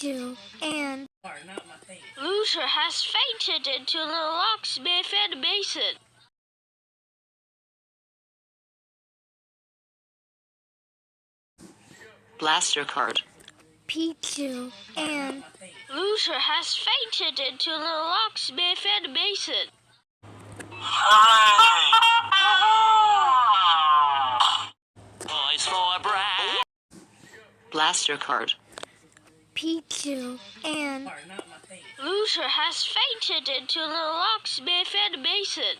P2 and Loser has fainted into the locksmith and mason. Blaster card. P2 and Loser has fainted into the locksmith and mason. Boys for brag. Blaster card. P2 and Loser has fainted into the locksmith and mason.